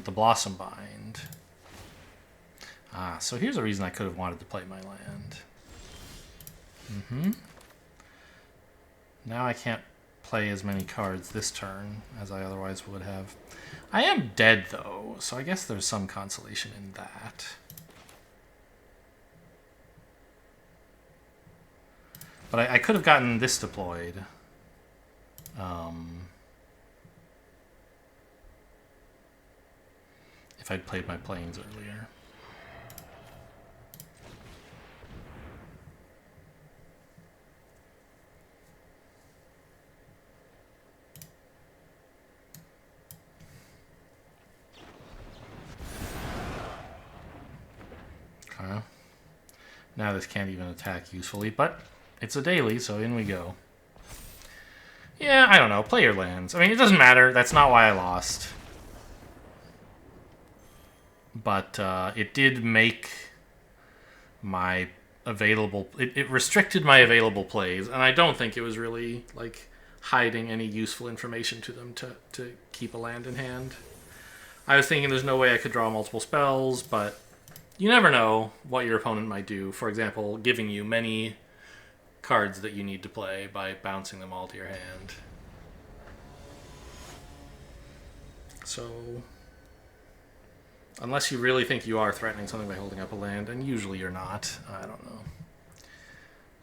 Blossom Bind. Ah, so here's a reason I could have wanted to play my land. Now I can't play as many cards this turn as I otherwise would have. I am dead, though, so I guess there's some consolation in that. But I could have gotten this deployed. If I'd played my planes earlier. Now this can't even attack usefully, but it's a daily, so in we go. Yeah, I don't know. Play your lands. I mean, it doesn't matter. That's not why I lost. But it did make my available... It restricted my available plays, and I don't think it was really, like, hiding any useful information to them to keep a land in hand. I was thinking there's no way I could draw multiple spells, but you never know what your opponent might do. For example, giving you many cards that you need to play by bouncing them all to your hand. So, unless you really think you are threatening something by holding up a land, and usually you're not, I don't know.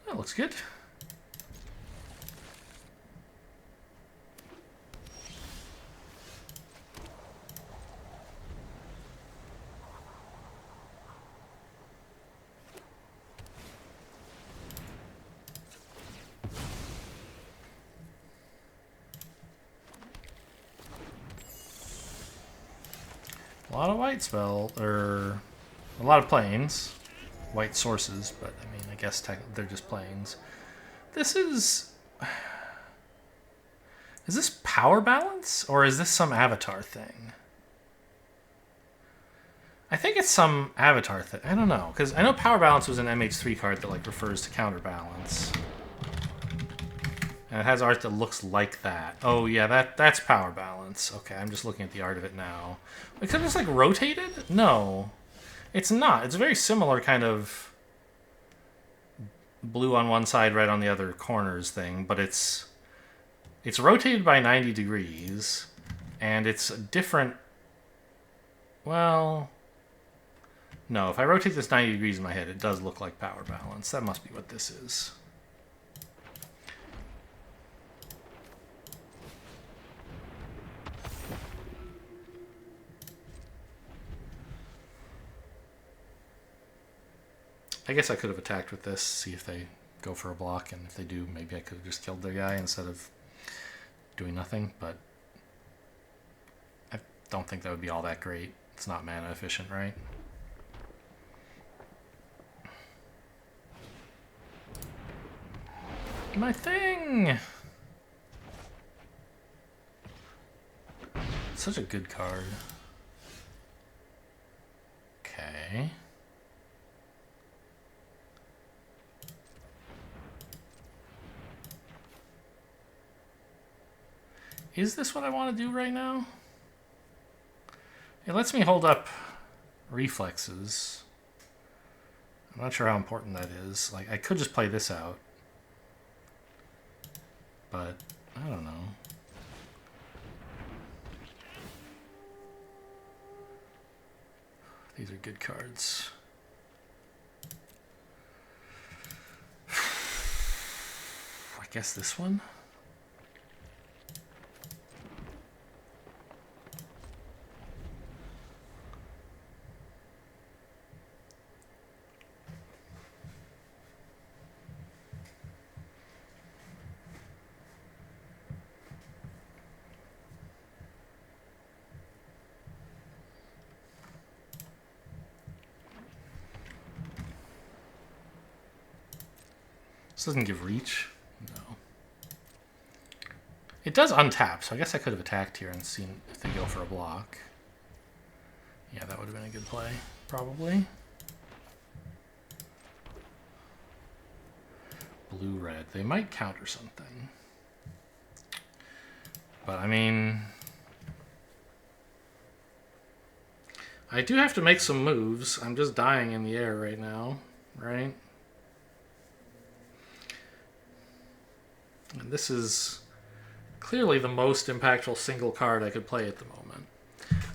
That looks good. A lot of white spell, or a lot of planes, white sources, but I mean, I guess they're just planes. This is this power balance, or is this some avatar thing? I think it's some avatar thing. I don't know, because I know power balance was an MH3 card that like refers to counterbalance. And it has art that looks like that. Oh yeah, that's power balance. Okay, I'm just looking at the art of it now. Except it's like rotated? No. It's not. It's a very similar kind of blue on one side, red on the other corners thing, but it's rotated by 90 degrees, and it's a different... Well... No, if I rotate this 90 degrees in my head, it does look like power balance. That must be what this is. I guess I could have attacked with this, see if they go for a block, and if they do, maybe I could have just killed their guy instead of doing nothing, but I don't think that would be all that great. It's not mana efficient, right? My thing! Such a good card. Okay. Is this what I want to do right now? It lets me hold up reflexes. I'm not sure how important that is. Like, I could just play this out. But, I don't know. These are good cards. I guess this one? This doesn't give reach. No. It does untap, so I guess I could have attacked here and seen if they go for a block. Yeah, that would have been a good play, probably. Blue-red. They might counter something. But, I mean... I do have to make some moves. I'm just dying in the air right now, right? And this is clearly the most impactful single card I could play at the moment.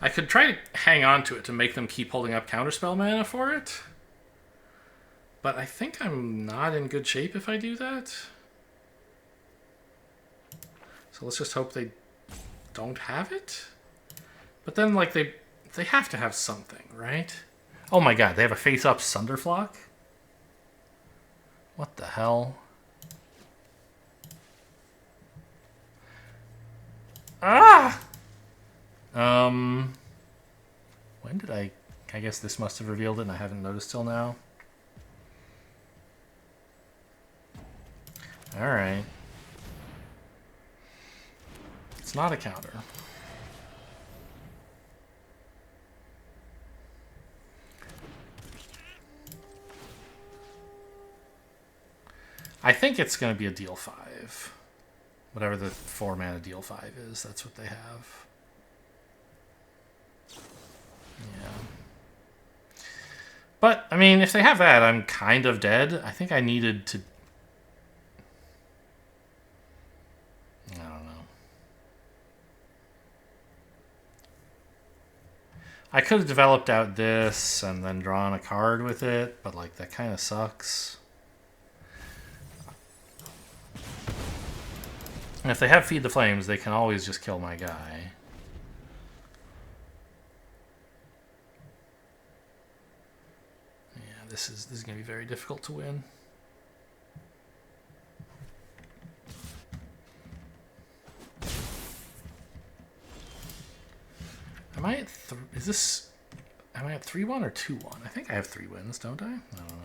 I could try to hang on to it to make them keep holding up counterspell mana for it. But I think I'm not in good shape if I do that. So let's just hope they don't have it. But then, like, they have to have something, right? Oh my god, they have a face-up Sunderflock? What the hell? Ah! When did I guess this must have revealed it and I haven't noticed till now. Alright. It's not a counter. I think it's going to be a deal 5. Whatever the 4 mana deal 5 is, that's what they have. Yeah. But, I mean, if they have that, I'm kind of dead. I think I needed to... I don't know. I could have developed out this and then drawn a card with it, but, like, that kind of sucks. And if they have Feed the Flames, they can always just kill my guy. Yeah, this is going to be very difficult to win. Am I at is this? Am I at 3-1 or 2-1? I think I have 3 wins, don't I? I don't know.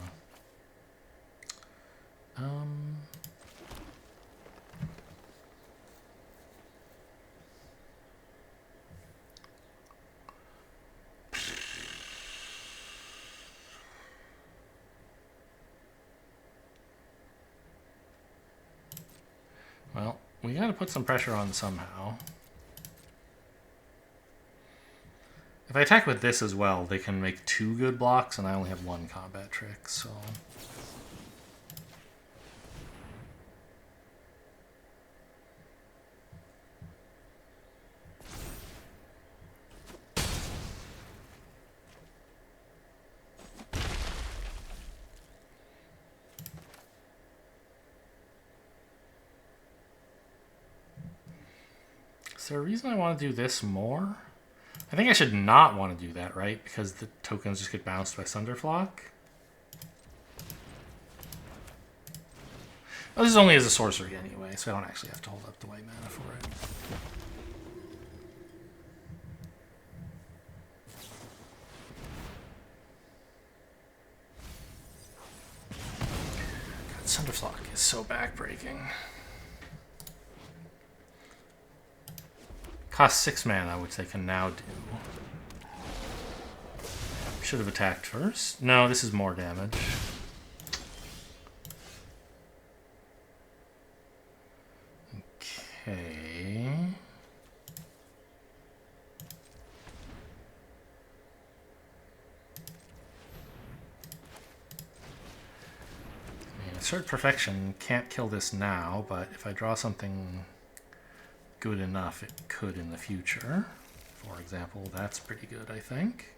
Well, we got to put some pressure on somehow. If I attack with this as well, they can make 2 good blocks, and I only have 1 combat trick, so... Is there a reason I want to do this more? I think I should not want to do that, right? Because the tokens just get bounced by Sunderflock. Well, this is only as a sorcery anyway, so I don't actually have to hold up the white mana for it. God, Sunderflock is so backbreaking. Costs 6 mana, which they can now do. Should have attacked first. No, this is more damage. Okay. Assert Perfection can't kill this now, but if I draw something good enough, it could in the future. For example, that's pretty good, I think.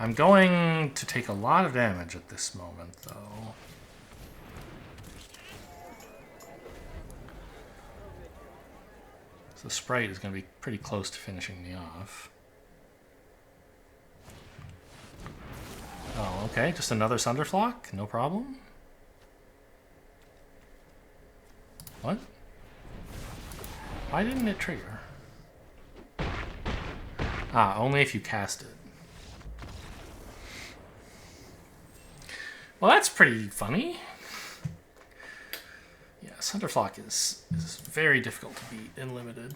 I'm going to take a lot of damage at this moment, though. So the Sprite is going to be pretty close to finishing me off. Oh, okay, just another Sunderflock, no problem. What? Why didn't it trigger? Ah, only if you cast it. Well, that's pretty funny. Yeah, Sunderflock is very difficult to beat in Limited.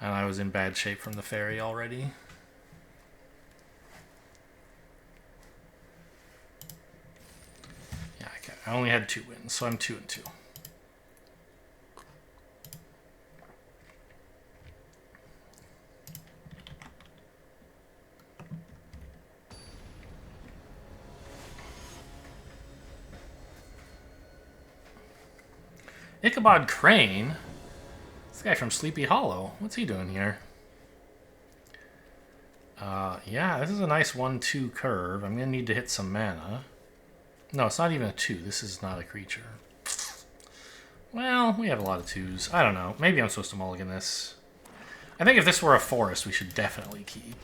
And I was in bad shape from the fairy already. Yeah, okay. I only had 2 wins, so I'm 2-2. Ichabod Crane? This guy from Sleepy Hollow. What's he doing here? Yeah, this is a nice 1-2 curve. I'm going to need to hit some mana. No, it's not even a 2. This is not a creature. Well, we have a lot of 2s. I don't know. Maybe I'm supposed to mulligan this. I think if this were a forest, we should definitely keep.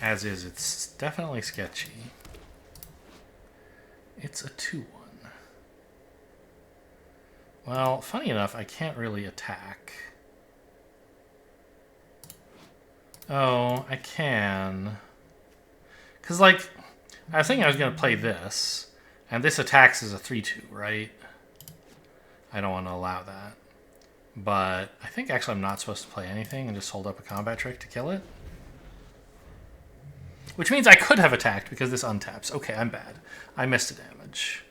As is, it's definitely sketchy. It's a 2-1. Well, funny enough, I can't really attack. Oh, I can. Because, like, I was thinking I was going to play this, and this attacks as a 3-2, right? I don't want to allow that. But I think actually I'm not supposed to play anything and just hold up a combat trick to kill it. Which means I could have attacked because this untaps. Okay, I'm bad. I missed the damage.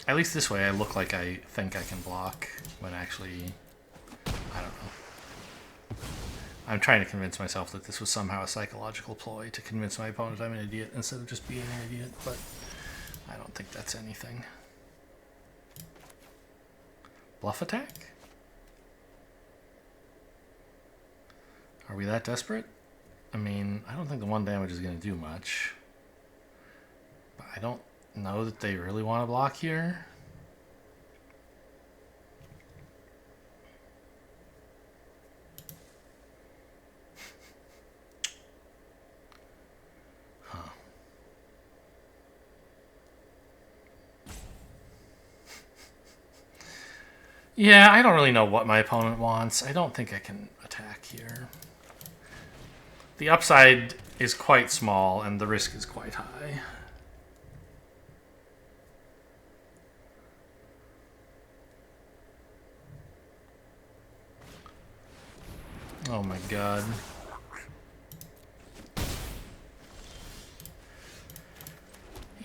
At least this way I look like I think I can block when actually, I don't know. I'm trying to convince myself that this was somehow a psychological ploy to convince my opponent I'm an idiot instead of just being an idiot, but I don't think that's anything. Bluff attack? Are we that desperate? I mean, I don't think the 1 damage is going to do much. But I don't know that they really want to block here. Huh. Yeah, I don't really know what my opponent wants. I don't think I can attack here. The upside is quite small and the risk is quite high. Oh my god.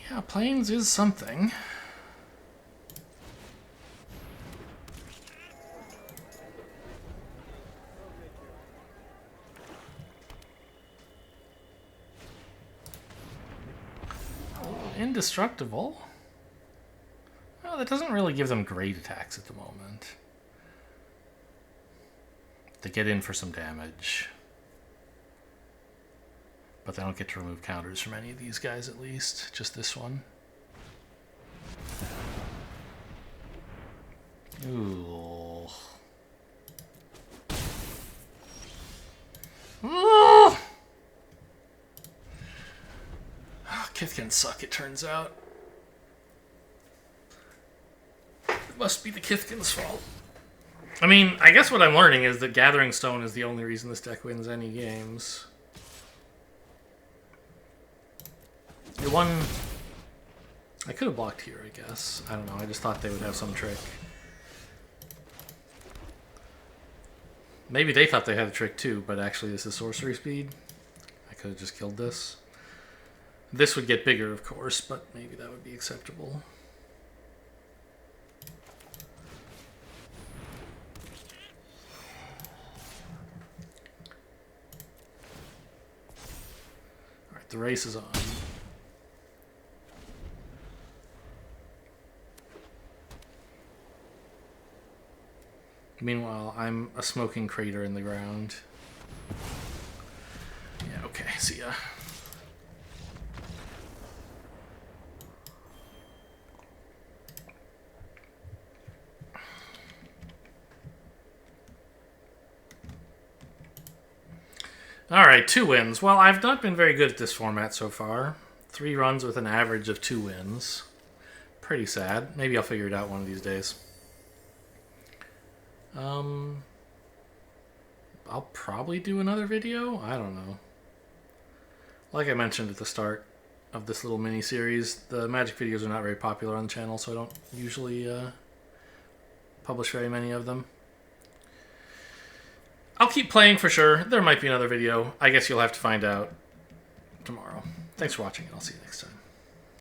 Yeah, planes is something. Indestructible? Well, that doesn't really give them great attacks at the moment. They get in for some damage. But they don't get to remove counters from any of these guys, at least. Just this one. Ooh. Oh, Kithkin suck, it turns out. It must be the Kithkin's fault. I mean, I guess what I'm learning is that Gathering Stone is the only reason this deck wins any games. It won... I could have blocked here, I guess. I don't know, I just thought they would have some trick. Maybe they thought they had a trick too, but actually this is sorcery speed. I could have just killed this. This would get bigger, of course, but maybe that would be acceptable. Alright, the race is on. Meanwhile, I'm a smoking crater in the ground. Yeah, okay, see ya. Alright, 2 wins. Well, I've not been very good at this format so far. 3 runs with an average of 2 wins. Pretty sad. Maybe I'll figure it out one of these days. I'll probably do another video? I don't know. Like I mentioned at the start of this little mini-series, the Magic videos are not very popular on the channel, so I don't usually publish very many of them. I'll keep playing for sure. There might be another video. I guess you'll have to find out tomorrow. Thanks for watching, and I'll see you next time.